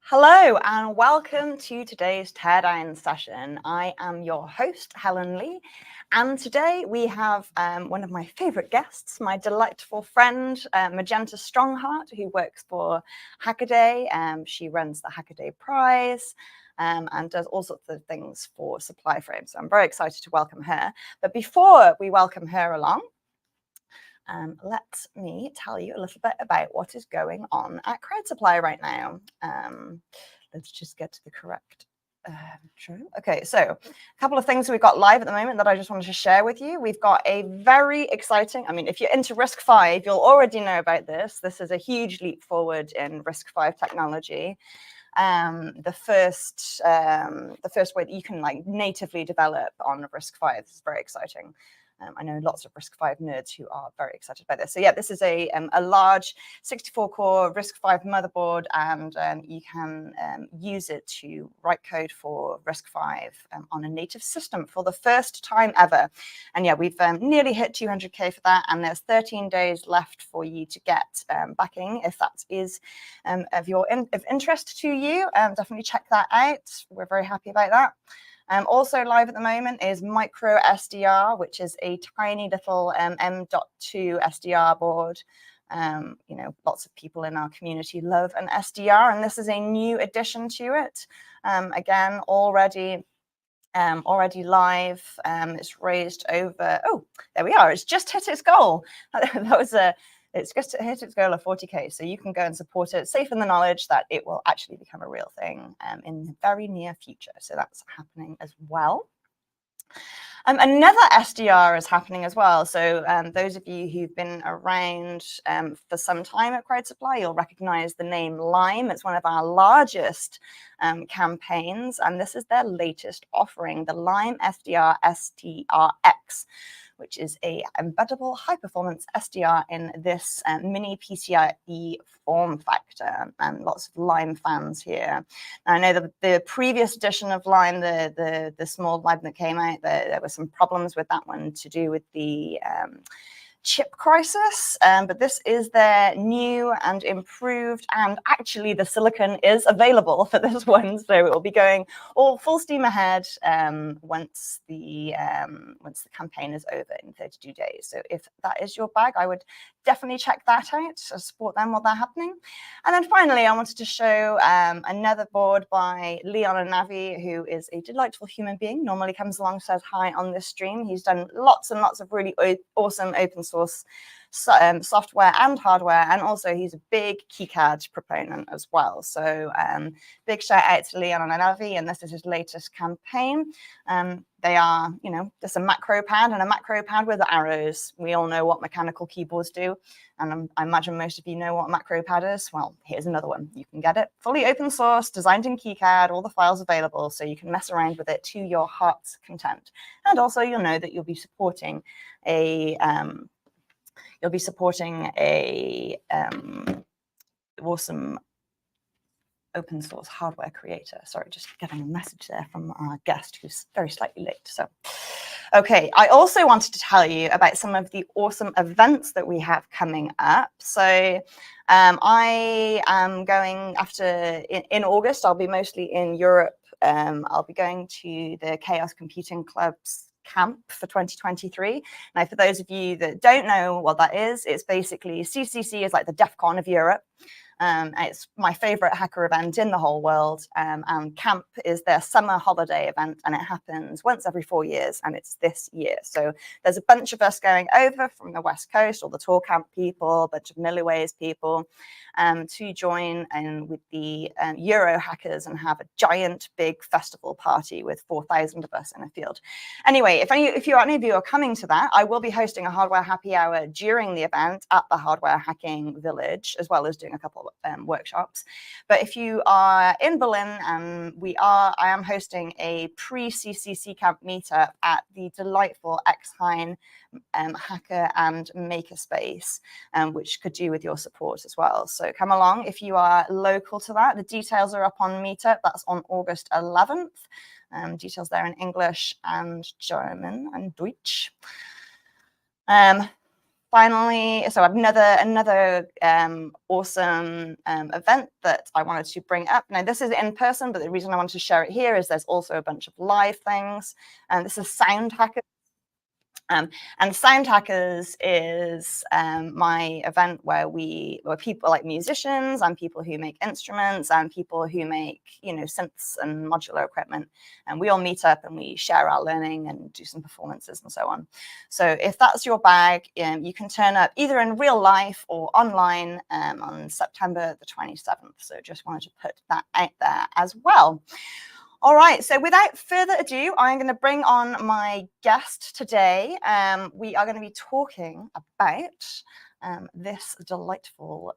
Hello and welcome to today's Teardown Session. I am your host, Helen Lee, and today we have one of my favourite guests, my delightful friend, Majenta Strongheart, who works for Hackaday. She runs the Hackaday Prize and does all sorts of things for Supply Frame. So I'm very excited to welcome her. But before we welcome her along, let me tell you a little bit about what is going on at Crowd Supply right now. Let's just get to the correct intro. Okay, so a couple of things we've got live at the moment that I just wanted to share with you. We've got a very exciting, if you're into RISC-V, you'll already know about this. This is a huge leap forward in RISC-V technology. The first way that you can natively develop on RISC-V. This is very exciting. I know lots of RISC-V nerds who are very excited by this. So yeah, this is a large 64-core RISC-V motherboard, and you can use it to write code for RISC-V on a native system for the first time ever. And yeah, we've nearly hit 200K for that, and there's 13 days left for you to get backing if that is of interest to you. Definitely check that out. We're very happy about that. Also live at the moment is Micro SDR, which is a tiny little M.2 SDR board. Lots of people in our community love an SDR, and this is a new addition to it. Again, already live. It's raised over, oh, there we are. It's just hit its goal. It's just hit its goal of 40K. So you can go and support it, safe in the knowledge that it will actually become a real thing in the very near future. So that's happening as well. Another SDR is happening as well. So those of you who've been around for some time at Crowd Supply, you'll recognize the name Lime. It's one of our largest campaigns, and this is their latest offering, the Lime SDR STRX, which is a embeddable high-performance SDR in this mini PCIe form factor, and lots of Lime fans here. Now, I know that the previous edition of Lime, the small Lime that came out, there were some problems with that one to do with the chip crisis, but this is their new and improved, and actually the silicon is available for this one, so it will be going all full steam ahead once the campaign is over in 32 days. So if that is your bag, I would definitely check that out, support them while they're happening. And then finally, I wanted to show another board by Leon and Navi, who is a delightful human being, normally comes along, says hi on this stream. He's done lots and lots of really awesome open source software and hardware, and also he's a big KiCad proponent as well. So big shout out to Leon and Navi, and this is his latest campaign. They are, just a macro pad and a macro pad with arrows. We all know what mechanical keyboards do, and I imagine most of you know what a macro pad is. Well, here's another one. You can get it fully open source, designed in KiCad, all the files available, so you can mess around with it to your heart's content. And also, you'll know that you'll be supporting a awesome open source hardware creator. Sorry, just getting a message there from our guest who's very slightly late. So, okay, I also wanted to tell you about some of the awesome events that we have coming up. So I am going in August, I'll be mostly in Europe. I'll be going to the Chaos Computing Club's camp for 2023. Now, for those of you that don't know what that is, it's basically CCC is like the DEF CON of Europe. It's my favorite hacker event in the whole world, and camp is their summer holiday event, and it happens once every 4 years, and it's this year. So there's a bunch of us going over from the West Coast, all the tour camp people, a bunch of Milliways people, to join in with the Euro hackers and have a giant big festival party with 4,000 of us in a field. Anyway, if any of you are coming to that, I will be hosting a hardware happy hour during the event at the Hardware Hacking Village, as well as doing a couple of workshops. But if you are in Berlin, I am hosting a pre-CCC camp meetup at the delightful Exheim hacker and makerspace, which could do with your support as well. So come along if you are local to that. The details are up on Meetup. That's on August 11th. Details there in English and German and Deutsch. finally, so another awesome event that I wanted to bring up. Now, this is in person, but the reason I wanted to share it here is there's also a bunch of live things. And this is Sound Hackers. And Sound Hackers is my event where people like musicians and people who make instruments and people who make, synths and modular equipment. And we all meet up and we share our learning and do some performances and so on. So if that's your bag, you can turn up either in real life or online on September the 27th. So just wanted to put that out there as well. All right, so without further ado, I'm going to bring on my guest today. We are going to be talking about this delightful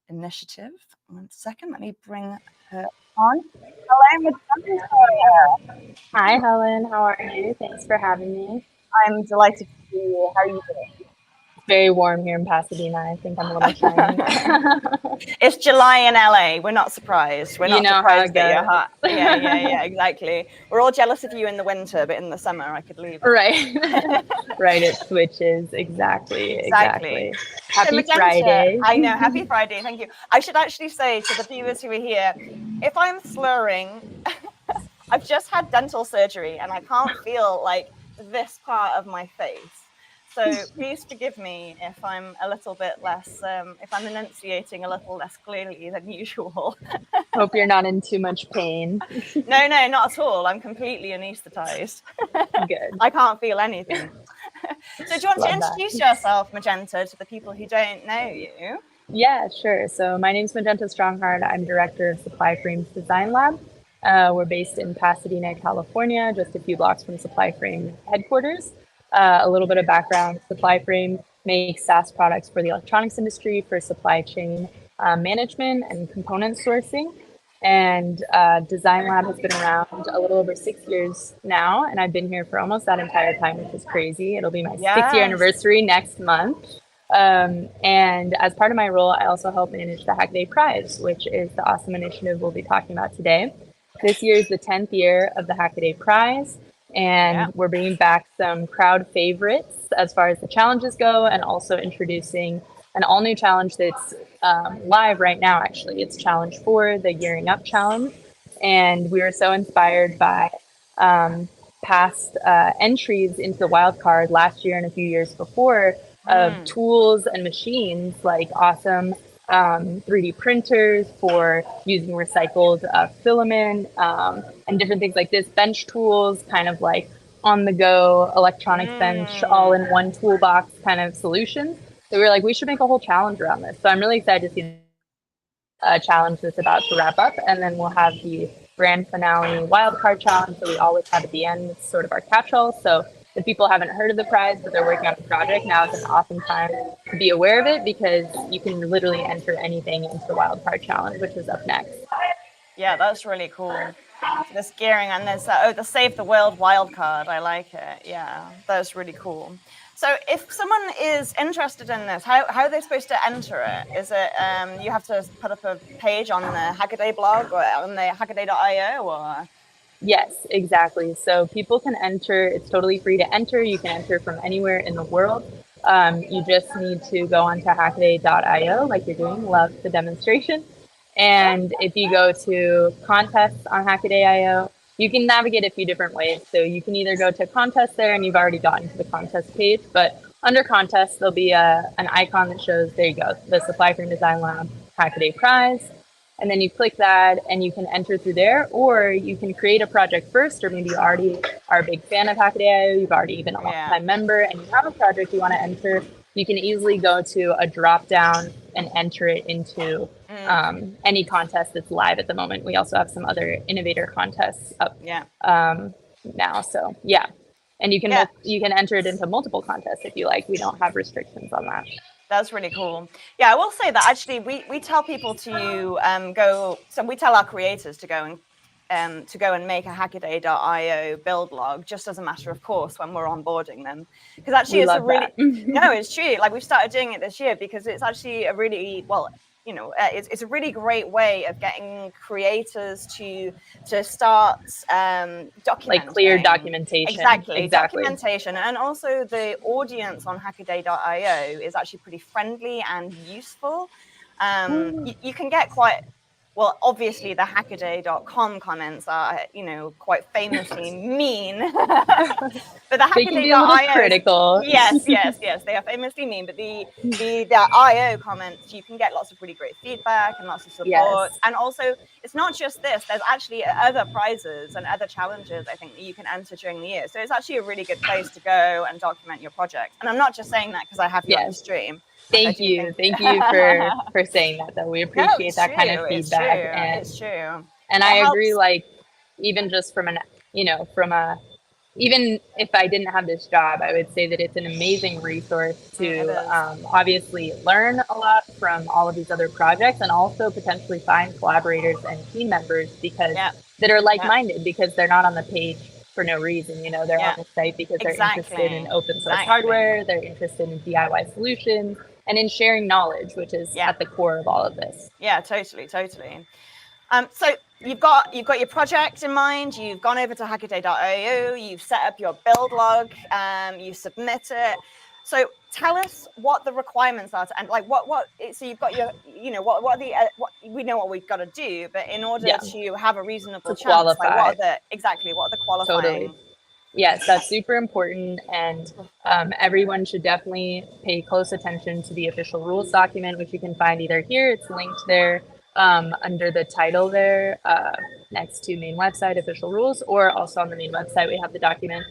initiative. 1 second, let me bring her on. Hello, Majenta. Hi, Helen. How are you? Thanks for having me. I'm delighted to see you. How are you doing? Very warm here in Pasadena. I think I'm a little shiny. It's July in LA. We're not surprised. We're not surprised that you're hot. Yeah, exactly. We're all jealous of you in the winter, but in the summer I could leave. Right. Right, it switches. Exactly. Happy so, Majenta, Friday. I know, happy Friday. Thank you. I should actually say to the viewers who are here, if I'm slurring, I've just had dental surgery and I can't feel like this part of my face. So please forgive me if I'm a little bit less, if I'm enunciating a little less clearly than usual. Hope you're not in too much pain. No, not at all. I'm completely anesthetized. Good. I can't feel anything. So do you want to introduce yourself, Majenta, to the people who don't know you? Yeah, sure. So my name's Majenta Strongheart. I'm director of Supply Frame's Design Lab. We're based in Pasadena, California, just a few blocks from Supply Frame headquarters. A little bit of background, Supply Frame makes SaaS products for the electronics industry for supply chain management and component sourcing. And Design Lab has been around a little over 6 years now, and I've been here for almost that entire time, which is crazy. It'll be my 6-year anniversary next month. And as part of my role, I also help manage the Hackaday Prize, which is the awesome initiative we'll be talking about today. This year is the 10th year of the Hackaday Prize, and we're bringing back some crowd favorites as far as the challenges go, and also introducing an all-new challenge that's live right now, actually. It's Challenge 4, the Gearing Up Challenge. And we were so inspired by past entries into the wildcard last year and a few years before of tools and machines like awesome 3D printers for using recycled filament and different things like this, bench tools, kind of like on the go electronics bench, all in one toolbox kind of solutions. So we were like, we should make a whole challenge around this. So I'm really excited to see a challenge that's about to wrap up, and then we'll have the grand finale wildcard challenge that we always have at the end. It's sort of our catch-all. So if people haven't heard of the prize, but they're working on the project, now is an awesome time to be aware of it, because you can literally enter anything into the wildcard challenge, which is up next. Yeah, that's really cool. This gearing, and there's the Save the World wildcard. I like it. Yeah, that's really cool. So if someone is interested in this, how are they supposed to enter it? Is it you have to put up a page on the Hackaday blog or on the Hackaday.io or? Yes, exactly. So people can enter. It's totally free to enter. You can enter from anywhere in the world. You just need to go onto Hackaday.io like you're doing. Love the demonstration. And if you go to contests on Hackaday.io, you can navigate a few different ways. So you can either go to contest there, and you've already gotten to the contest page, but under contest, there'll be an icon that shows, there you go, the Supply Frame Design Lab Hackaday Prize. And then you click that and you can enter through there, or you can create a project first, or maybe you already are a big fan of Hackaday.io, you've already been a long-time member and you have a project you want to enter. You can easily go to a drop down and enter it into any contest that's live at the moment. We also have some other innovator contests up now. So yeah, and you can enter it into multiple contests if you like. We don't have restrictions on that. That's really cool. Yeah, I will say that actually we tell people to go. So we tell our creators to go and make a Hackaday.io build log, just as a matter of course when we're onboarding them, because actually it's a really no, it's true. Like we've started doing it this year because it's actually a really it's a really great way of getting creators to start documenting. Like clear documentation. Exactly. Documentation. And also the audience on Hackaday.io is actually pretty friendly and useful. You can get quite, well, obviously the Hackaday.com comments are, quite famously mean. But the They can be a little critical. Yes, they are famously mean. But the IO comments, you can get lots of really great feedback and lots of support. Yes. And also, it's not just this. There's actually other prizes and other challenges, I think, that you can enter during the year. So it's actually a really good place to go and document your project. And I'm not just saying that because I have you on the stream. Thank you for saying that, though. We appreciate that kind of feedback. It's true. And I agree, like, even just from even if I didn't have this job, I would say that it's an amazing resource to obviously learn a lot from all of these other projects, and also potentially find collaborators and team members that are like-minded, because they're not on the page for no reason. They're on the site because they're interested in open source hardware, they're interested in DIY solutions, and in sharing knowledge, which is at the core of all of this. Yeah, totally. So you've got your project in mind, you've gone over to Hackaday.io, you've set up your build log, you submit it. So tell us what the requirements are, and like so you've got your, what are the, we know what we've got to do, but in order to have a reasonable chance, qualify. Like what are the qualifying? Totally. Yes, that's super important, and everyone should definitely pay close attention to the official rules document, which you can find either here, it's linked there under the title there, next to main website official rules, or also on the main website we have the document.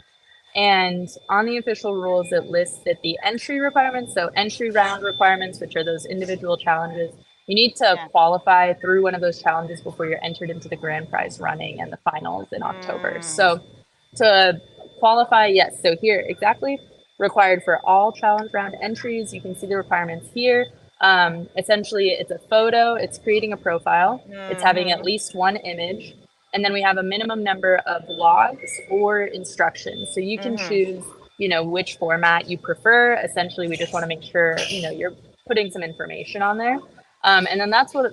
And on the official rules, it lists that the entry requirements, so entry round requirements, which are those individual challenges, you need to qualify through one of those challenges before you're entered into the grand prize running and the finals in October. So to qualify, yes, so here, exactly, required for all challenge round entries. You can see the requirements here. Essentially, it's a photo, it's creating a profile, it's having at least one image, and then we have a minimum number of logs or instructions. So you can choose, which format you prefer. Essentially, we just want to make sure, you're putting some information on there. And then that's what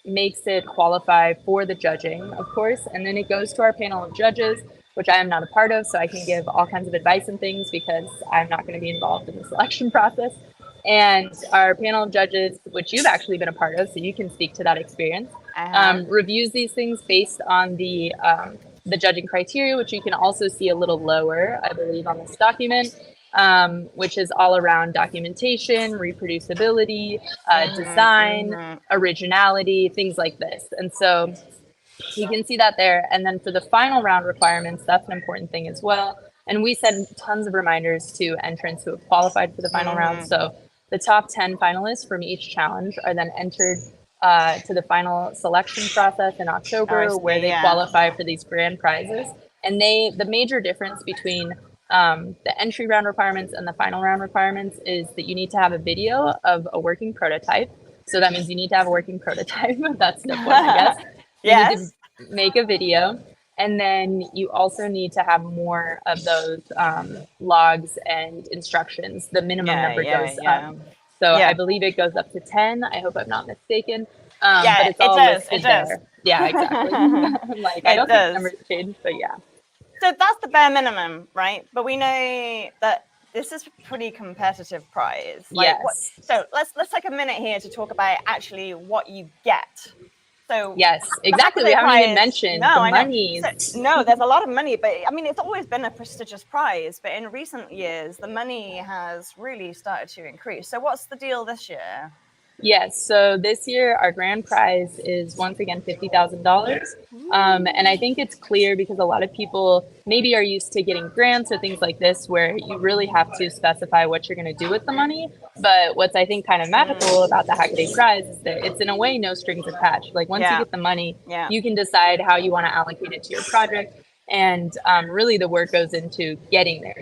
makes it qualify for the judging, of course. And then it goes to our panel of judges, which I am not a part of, so I can give all kinds of advice and things because I'm not going to be involved in the selection process. And our panel of judges, which you've actually been a part of, so you can speak to that experience, reviews these things based on the judging criteria, which you can also see a little lower, I believe, on this document, which is all around documentation, reproducibility, design, originality, things like this. And so you can see that there. And then for the final round requirements, that's an important thing as well. And we send tons of reminders to entrants who have qualified for the final round. So the top 10 finalists from each challenge are then entered to the final selection process in October, where they qualify for these grand prizes. And the major difference between the entry round requirements and the final round requirements is that you need to have a video of a working prototype. So that means you need to have a working prototype. That's step one, I guess. You need to make a video. And then you also need to have more of those logs and instructions. The minimum number goes up. So I believe it goes up to 10. I hope I'm not mistaken. But it's all listed there. Yeah, exactly. I don't think numbers change, but yeah. So that's the bare minimum, right? But we know that this is a pretty competitive prize. So let's take a minute here to talk about actually what you get. So yes, exactly. We haven't even mentioned the money. No, there's a lot of money, but I mean, it's always been a prestigious prize, but in recent years, the money has really started to increase. So what's the deal this year? Yes, so this year our grand prize is once again $50,000. And I think it's clear because a lot of people maybe are used to getting grants or things like this where you really have to specify what you're going to do with the money. But what's I think kind of magical about the Hackaday Prize is that it's in a way no strings attached. Like once you get the money, you can decide how you want to allocate it to your project. And really the work goes into getting there,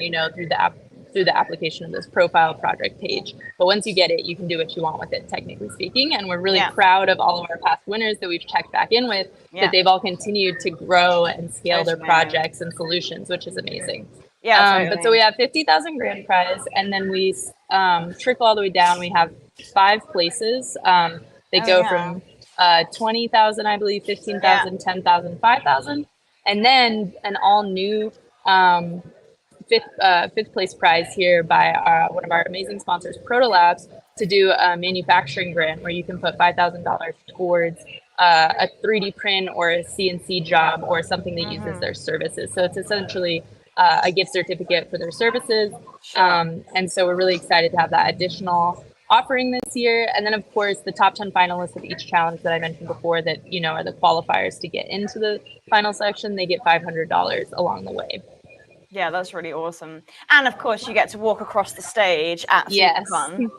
through the application of this profile project page. But once you get it, you can do what you want with it, technically speaking. And we're really proud of all of our past winners that we've checked back in with, that they've all continued to grow and scale their projects and solutions, which is amazing. But so we have 50,000 grand prize, and then we trickle all the way down. We have 5 places. They go from 20,000, I believe, 15,000, 10,000, 5,000, and then an all new fifth place prize here by one of our amazing sponsors, Protolabs, to do a manufacturing grant where you can put $5,000 towards a 3D print or a CNC job or something that uses their services. So it's essentially a gift certificate for their services. And so we're really excited to have that additional offering this year. And then, of course, the top 10 finalists of each challenge that I mentioned before that, you know, are the qualifiers to get into the final section, they get $500 along the way. Yeah, that's really awesome. And of course, you get to walk across the stage at SuperCon.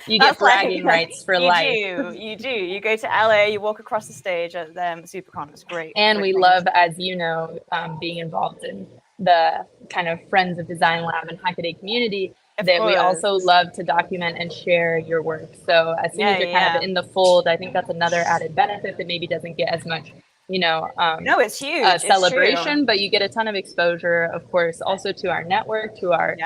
You get bragging rights for life. You do. You go to LA, you walk across the stage at SuperCon. It's great. And we love, as you know, being involved in the kind of Friends of Design Lab and Hackaday community, that we also love to document and share your work. So as soon as you're kind of in the fold, I think that's another added benefit that maybe doesn't get as much, you know, no, it's huge. Celebration, but you get a ton of exposure, of course, also to our network, to our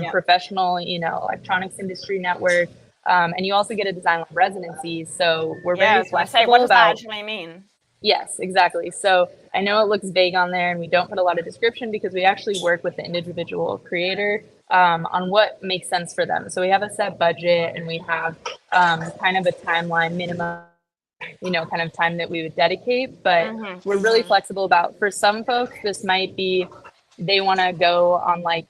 professional, you know, electronics industry network. And you also get a design lab residency. So we're very flexible. What does that actually mean? Yes, exactly. So I know it looks vague on there and we don't put a lot of description because we actually work with the individual creator on what makes sense for them. So we have a set budget and we have kind of a timeline minimum, you know, kind of time that we would dedicate, but we're really flexible about, for some folks, this might be, they want to go on like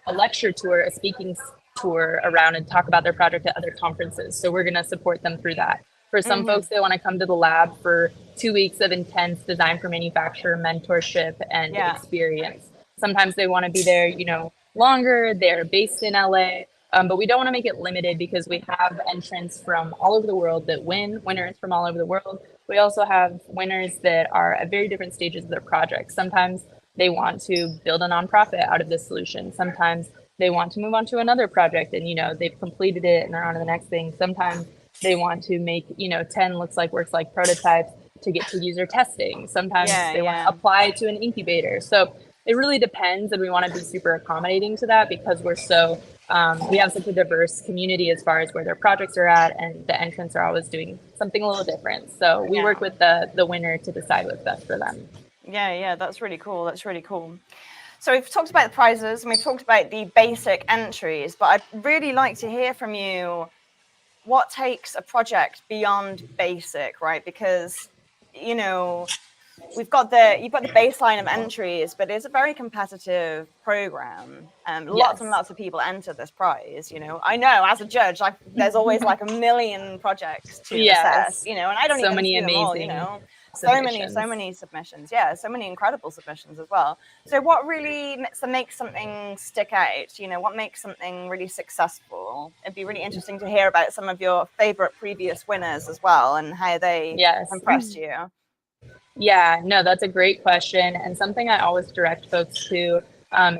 a lecture tour, a speaking tour around and talk about their project at other conferences. So we're going to support them through that. For some folks, they want to come to the lab for 2 weeks of intense design for manufacturer mentorship and experience. Sometimes they want to be there, you know, longer. They're based in LA, but we don't want to make it limited because we have entrants from all over the world that win, winners from all over the world. We also have winners that are at very different stages of their project. Sometimes they want to build a nonprofit out of this solution. Sometimes they want to move on to another project and, you know, they've completed it and they're on to the next thing. Sometimes they want to make, you know, 10 looks like works like prototypes to get to user testing. Sometimes they want to apply to an incubator. So it really depends, and we want to be super accommodating to that because we're so, we have such a diverse community as far as where their projects are at, and the entrants are always doing something a little different. So we work with the winner to decide what's best for them. Yeah, that's really cool. That's really cool. So we've talked about the prizes and we've talked about the basic entries, but I'd really like to hear from you what takes a project beyond basic, right? Because, you know, you've got the baseline of entries, but it's a very competitive program. Lots and lots of people enter this prize. You know, I know as a judge, there's always like a million projects to assess. You know, and I don't even see them all. You know, so many submissions. Yeah, so many incredible submissions as well. So what really makes something stick out? You know, what makes something really successful? It'd be really interesting to hear about some of your favorite previous winners as well and how they impressed you. Yeah, no, that's a great question. And something I always direct folks to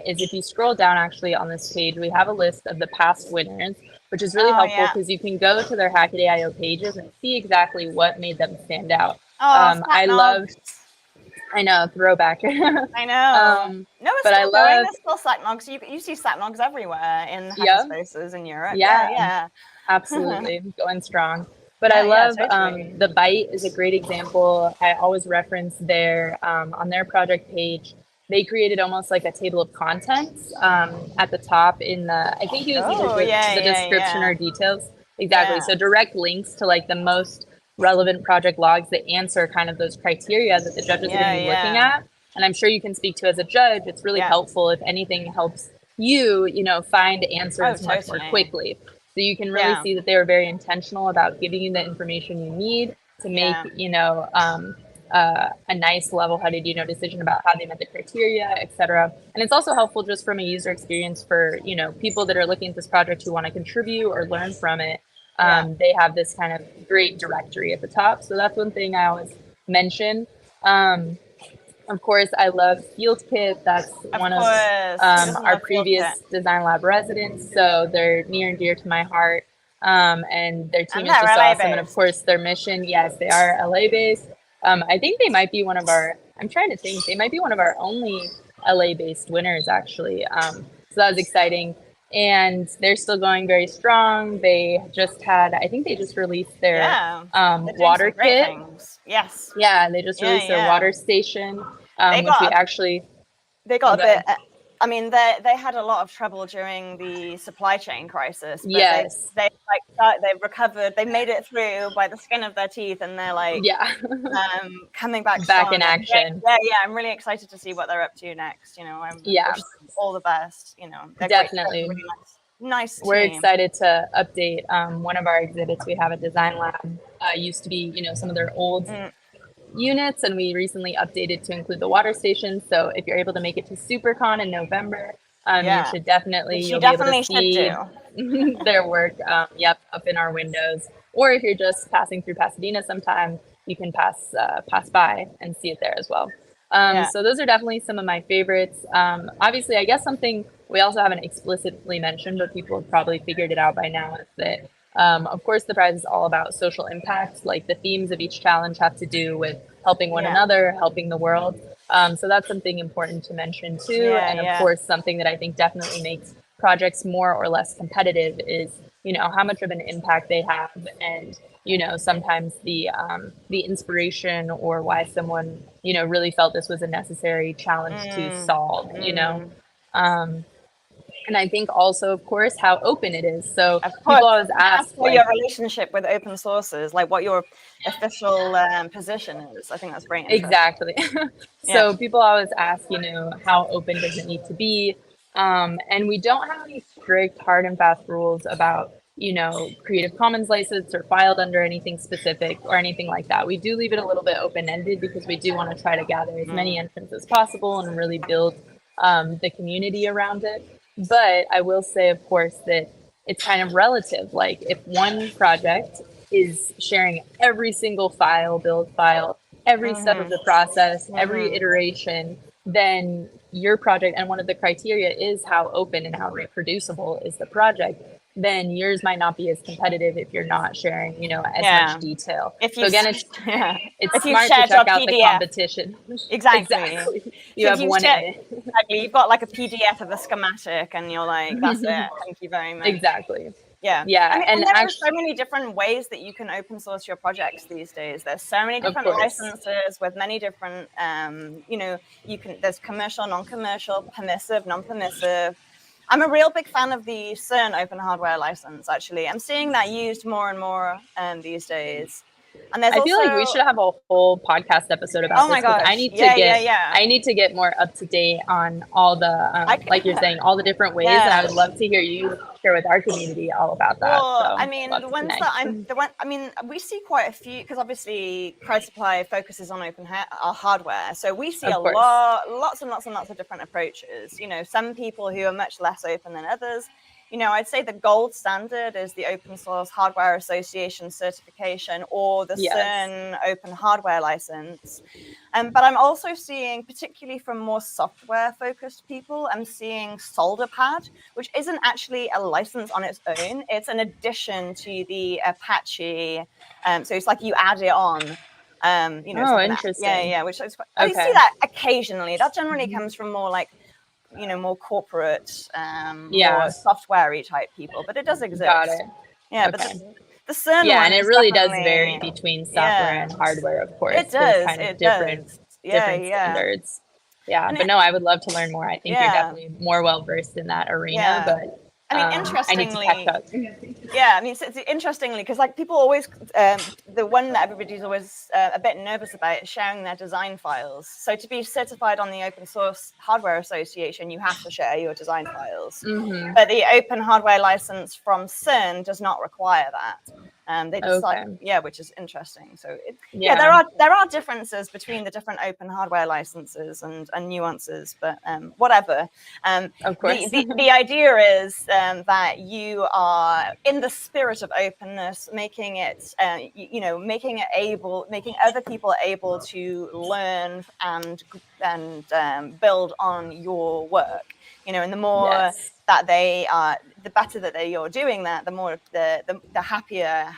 is if you scroll down actually on this page, we have a list of the past winners, which is really helpful because you can go to their Hackaday.io pages and see exactly what made them stand out. I know, throwback. I know. No, it's still going. There's still Slacknogs. You see Slacknogs everywhere in hackerspaces in Europe. Yeah. Absolutely. Going strong. But I love the Bite is a great example. I always reference their on their project page. They created almost like a table of contents at the top in the, I think it was either the description or details. Exactly. So direct links to like the most relevant project logs that answer kind of those criteria that the judges are going to be looking at. And I'm sure you can speak to as a judge. It's really helpful if anything helps you, you know, find answers much more quickly. So you can really see that they were very intentional about giving you the information you need to make, you know, a nice level-headed, you know, decision about how they met the criteria, et cetera. And it's also helpful just from a user experience for, you know, people that are looking at this project who want to contribute or learn from it. They have this kind of great directory at the top. So that's one thing I always mention. Of course, I love Field Kit. That's one of our previous Design Lab residents. So they're near and dear to my heart. And their team is just awesome. And of course, their mission, yes, they are LA based. I think they might be one of our, I'm trying to think, they might be one of our only LA based winners, actually. So that was exciting. and they're still going very strong. They just had, I think they just released their Yeah, they're doing water some great kit. things. Yes. Yeah, they just Yeah, released their yeah. water station, They which we got a, actually, they oh, got a go ahead. bit. I mean, they had a lot of trouble during the supply chain crisis, but Yes. they recovered. They made it through by the skin of their teeth, and they're like Yeah. coming back Back in strong. action. Yeah, yeah. I'm really excited to see what they're up to next. You know, I Yeah, wish them all the best. You know, they're great. They're a definitely. really nice We're team. excited to update one of our exhibits. We have a design lab. Used to be, some of their old units, and we recently updated to include the water station. So if you're able to make it to SuperCon in November, you Yeah, should definitely, which you you'll be able to definitely should see do. their work, up in our windows. Or if you're just passing through Pasadena sometime, you can pass by and see it there as well. Yeah. So those are definitely some of my favorites. Obviously, I guess something we also haven't explicitly mentioned, but people have probably figured it out by now, is that, of course, the prize is all about social impact. Like the themes of each challenge have to do with helping one another, helping the world. So that's something important to mention too. Yeah, And of yeah. course, something that I think definitely makes projects more or less competitive is, how much of an impact they have, and sometimes the inspiration, or why someone really felt this was a necessary challenge to solve. And I think also, of course, how open it is. So Of course, people always ask, ask for your relationship with open sources, like what your official position is. I think that's very interesting. exactly. Yeah. So people always ask, how open does it need to be? And we don't have any strict, hard and fast rules about, Creative Commons license or filed under anything specific or anything like that. We do leave it a little bit open ended because we do want to try to gather as many entrants as possible and really build the community around it. But I will say, of course, that it's kind of relative. Like if one project is sharing every single build file, every step of the process, every iteration, then your project, and one of the criteria is how open and how reproducible is the project, then yours might not be as competitive if you're not sharing, as much detail. So again, it's if you smart to shared check your out the PDF. competition. Exactly. You have one A. Exactly. You've got like a PDF of a schematic, and you're like, that's it. Thank you very much. Exactly. Yeah. Yeah. I mean, and there's actually, so many different ways that you can open source your projects these days. There's so many different licenses with many different, there's commercial, non-commercial, permissive, non-permissive. I'm a real big fan of the CERN open hardware license, actually. I'm seeing that used more and more these days. And there's I feel like we should have a whole podcast episode about this, because I need to get more up to date on all the like you're saying, all the different ways, and I would love to hear you share with our community all about that. Well, so I mean, we see quite a few, because obviously Prize Supply focuses on open hardware, so we see lots and lots and lots of different approaches. Some people who are much less open than others. I'd say the gold standard is the Open Source Hardware Association certification, or the CERN Open Hardware License. But I'm also seeing, particularly from more software-focused people, I'm seeing SolderPad, which isn't actually a license on its own. It's an addition to the Apache. So it's like you add it on. Interesting. Yeah. Which is, you see that occasionally. That generally comes from more like, more corporate, more software-y type people, but it does exist. Got it. Yeah, okay. But the CERN one, and it really does vary between software and hardware, of course. It does. Kind of different standards. Yeah, but no, I would love to learn more. I think you're definitely more well-versed in that arena, but interestingly, I need to catch up. It's interestingly, because like people always, the one that everybody's always a bit nervous about is sharing their design files. So to be certified on the Open Source Hardware Association, you have to share your design files. But the Open Hardware License from CERN does not require that. They decide, which is interesting. So there are differences between the different open hardware licenses and nuances, but whatever. Of course, the idea is that you are, in the spirit of openness, making it, making other people able to learn and build on your work. And the more that they are, the better that you're doing that, the more the happier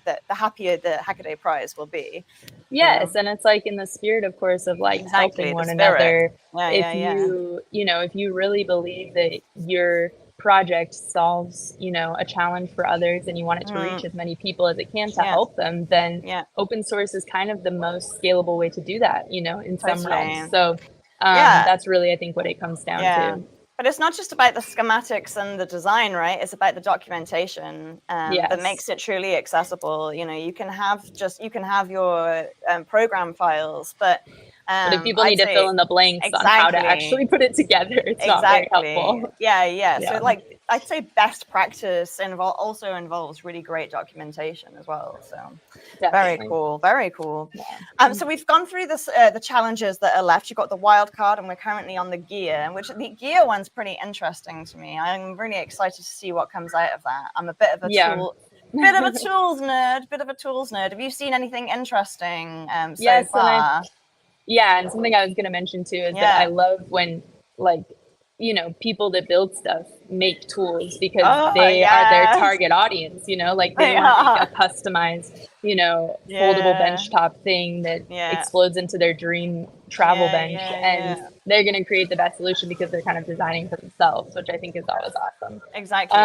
the happier the Hackaday Prize will be. Yes, and it's like in the spirit, of course, of like helping one another. If you really believe that you're project solves, a challenge for others and you want it to reach as many people as it can to help them, then open source is kind of the most scalable way to do that, in some realms. So that's really, I think, what it comes down to. But it's not just about the schematics and the design, right? It's about the documentation that makes it truly accessible. You can have your program files, but if people need to fill in the blanks on how to actually put it together, it's not very helpful. Yeah. So I'd say best practice also involves really great documentation as well. So Definitely. Very cool. Yeah. So we've gone through the challenges that are left. You've got the wild card, and we're currently on the gear, which the gear one's pretty interesting to me. I'm really excited to see what comes out of that. I'm a bit of a tools nerd. Have you seen anything interesting so far? And something I was going to mention too is that I love when people that build stuff make tools because they are their target audience, they want to make a customized, foldable benchtop thing that explodes into their dream travel bench. And they're going to create the best solution because they're kind of designing for themselves, which I think is always awesome. Exactly.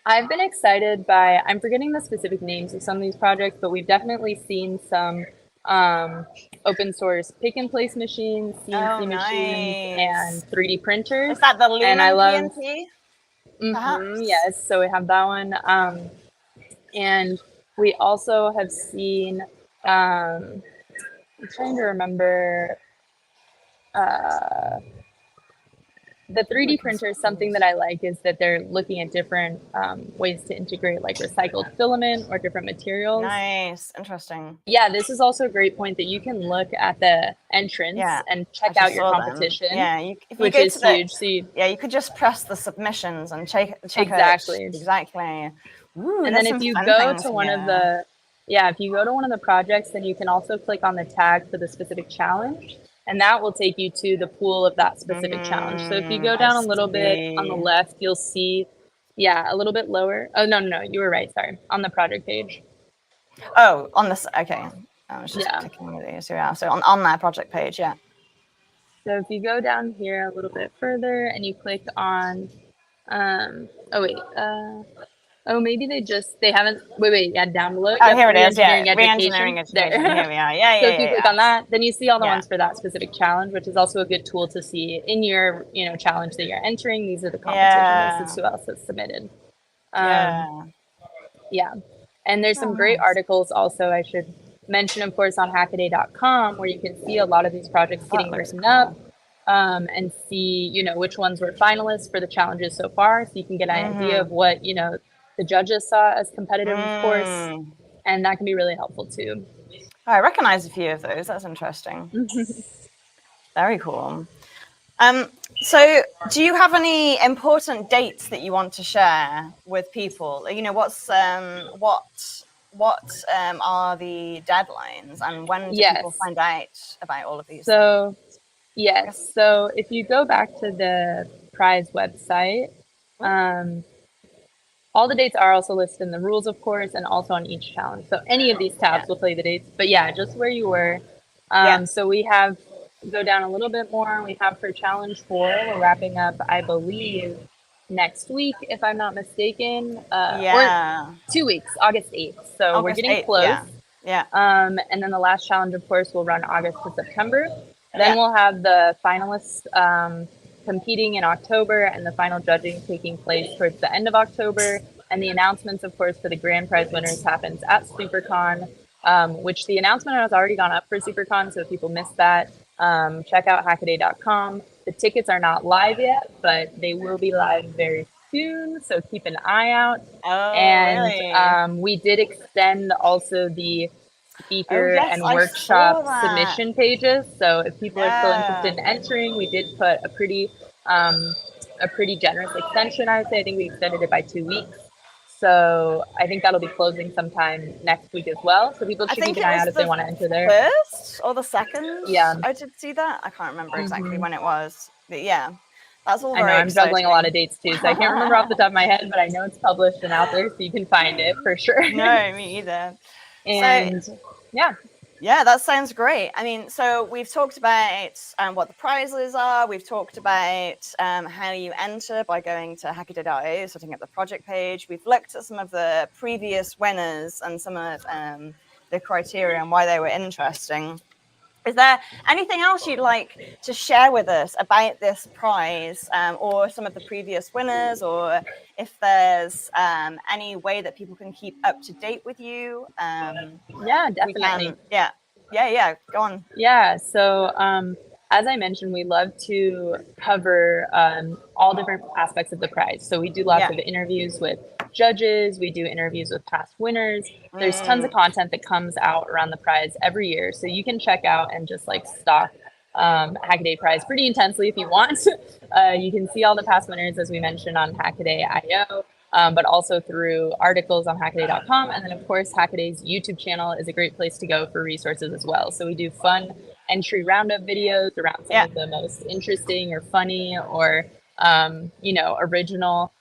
I've been excited by, I'm forgetting the specific names of some of these projects, but we've definitely seen some open source pick and place machines, CNC machines, and 3D printers. Is that the Lumen PNP? Yes, so we have that one. And we also have seen, I'm trying to remember, the 3D printer is something that I like is that they're looking at different ways to integrate like recycled filament or different materials. Nice. Interesting. Yeah, this is also a great point that you can look at the entrance and check out your competition. Which is huge. So you could just press the submissions and check exactly. Ooh, and then if you go to one of the projects, then you can also click on the tag for the specific challenge. And that will take you to the pool of that specific challenge. So if you go down a little bit on the left, you'll see, a little bit lower. Oh, no, you were right. Sorry. On the project page. Oh, on this. Okay. I was just clicking with you. So on that project page, So if you go down here a little bit further and you click on, maybe they haven't, down below. Oh, here it is, Re-engineering education. There. Here we are, So if you click on that, then you see all the ones for that specific challenge, which is also a good tool to see in your, challenge that you're entering. These are the competition lists, who else has submitted. And there's some great articles also I should mention, of course, on Hackaday.com, where you can see a lot of these projects getting written up. And see, which ones were finalists for the challenges so far. So you can get an idea of what, the judges saw as competitive, of course, and that can be really helpful too. I recognize a few of those. That's interesting. Very cool. So do you have any important dates that you want to share with people? What's what are the deadlines, and when do people find out about all of these things? So if you go back to the prize website, all the dates are also listed in the rules, of course, and also on each challenge. So any of these tabs will tell you the dates, but just where you were. So we have, go down a little bit more. We have for challenge 4, we're wrapping up, I believe, next week, if I'm not mistaken. Or 2 weeks, August 8th. So we're getting close. And then the last challenge, of course, will run August to September. Then we'll have the finalists competing in October and the final judging taking place towards the end of October. And the announcements, of course, for the grand prize winners happens at SuperCon, which the announcement has already gone up for SuperCon. So if people missed that, check out Hackaday.com. The tickets are not live yet, but they will be live very soon. So keep an eye out. Really? We did extend also the speaker and workshop submission pages. So if people are still interested in entering, we did put a pretty generous extension, I would say. I think we extended it by 2 weeks. So I think that'll be closing sometime next week as well. So people should keep an eye out if they want to enter there. First or the second? I did see that. I can't remember exactly when it was. But that's all very I'm juggling a lot of dates too, so I can't remember off the top of my head, but I know it's published and out there, so you can find it for sure. No, me either. And Yeah, that sounds great. I mean, so we've talked about what the prizes are. We've talked about how you enter by going to Hackaday.io, setting up the project page. We've looked at some of the previous winners and some of the criteria and why they were interesting. Is there anything else you'd like to share with us about this prize, or some of the previous winners, or if there's any way that people can keep up to date with you? Yeah, definitely. Yeah, go on. Yeah, so as I mentioned, we love to cover all different aspects of the prize. So we do lots of interviews with judges, we do interviews with past winners. There's tons of content that comes out around the prize every year. So you can check out and just like stalk Hackaday Prize pretty intensely if you want. You can see all the past winners, as we mentioned, on Hackaday.io. But also through articles on Hackaday.com. And then, of course, Hackaday's YouTube channel is a great place to go for resources as well. So we do fun entry roundup videos around some of the most interesting or funny or, original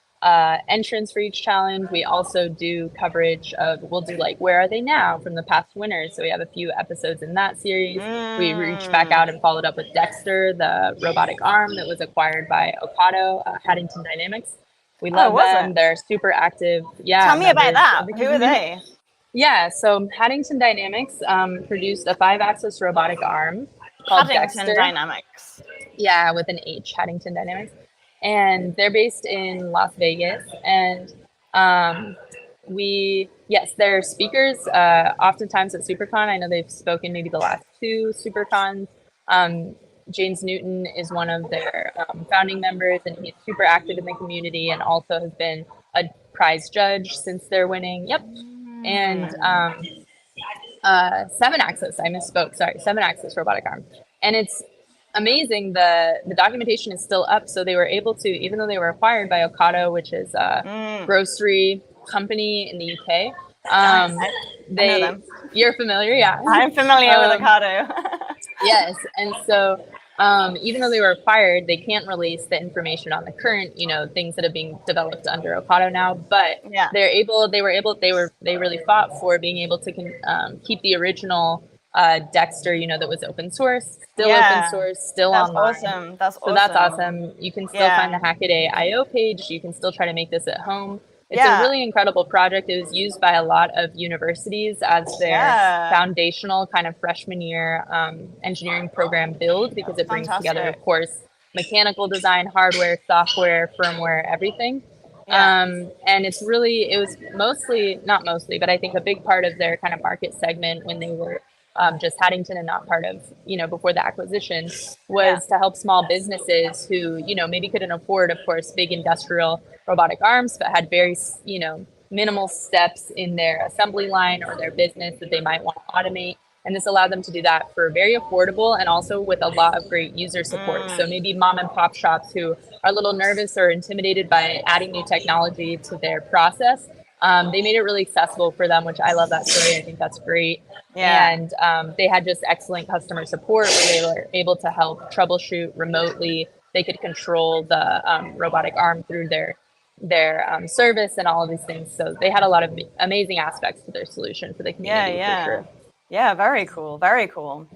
entrants for each challenge. We also do coverage of, we'll do like, where are they now from the past winners? So we have a few episodes in that series. We reached back out and followed up with Dexter, the robotic arm that was acquired by Ocado, Haddington Dynamics. We love them. They're super active. Yeah. Tell me about that. Who are they? Yeah. So Haddington Dynamics produced a 5-axis robotic arm called Haddington Dexter. Dynamics. Yeah, with an H, Haddington Dynamics. And they're based in Las Vegas. And they're speakers oftentimes at SuperCon. I know they've spoken maybe the last 2 SuperCons. James Newton is one of their founding members, and he's super active in the community and also has been a prize judge since their winning. Yep. And 7-axis, I misspoke. Sorry, 7-axis robotic arm. And it's amazing. The documentation is still up. So they were able to, even though they were acquired by Ocado, which is a grocery company in the UK. I know them. You're familiar? Yeah. I'm familiar with Ocado. Yes. And so even though they were acquired, they can't release the information on the current, things that are being developed under Ocado now. But they really fought for being able to keep the original Dexter, that was open source, open source, still online. Awesome. That's awesome. So that's awesome. You can still find the Hackaday.io page. You can still try to make this at home. It's a really incredible project. It was used by a lot of universities as their foundational kind of freshman year engineering program build, because it brings together, of course, mechanical design, hardware, software, firmware, everything. And it was not mostly, but I think a big part of their kind of market segment when they were just Haddington and not part of, before the acquisition, was to help small businesses who, maybe couldn't afford, of course, big industrial robotic arms, but had very, minimal steps in their assembly line or their business that they might want to automate. And this allowed them to do that for very affordable and also with a lot of great user support. So maybe mom and pop shops who are a little nervous or intimidated by adding new technology to their process, they made it really accessible for them, which I love that story. I think that's great. And they had just excellent customer support where they were able to help troubleshoot remotely. They could control the robotic arm through their service and all of these things. So they had a lot of amazing aspects to their solution for the community. For sure. Yeah, very cool. Very cool.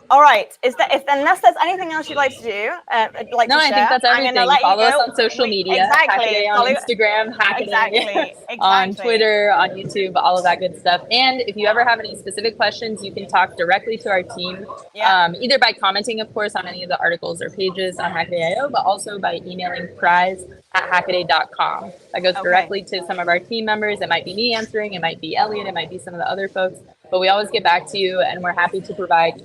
All right. Unless there's anything else you'd like to do, I think that's everything. Follow us on social media. Exactly. Hackaday on Instagram, Hackaday on Twitter, on YouTube, all of that good stuff. And if you ever have any specific questions, you can talk directly to our team, either by commenting, of course, on any of the articles or pages on Hackaday.io, but also by emailing prize@hackaday.com. That goes directly to some of our team members. It might be me answering, it might be Elliot, it might be some of the other folks, but we always get back to you, and we're happy to provide,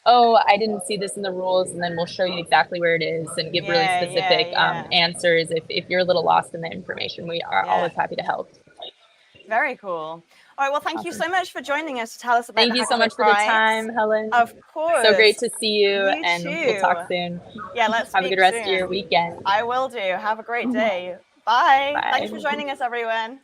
I didn't see this in the rules, and then we'll show you exactly where it is and give really specific answers. If you're a little lost in the information, we are always happy to help. Very cool. All right, well, thank you so much for joining us to tell us about Thank you so much for the time, Helen. Of course. So great to see you, and too. We'll talk soon. Yeah, let's have a good rest of your weekend. I will do. Have a great day. Bye. Bye. Thanks for joining us, everyone.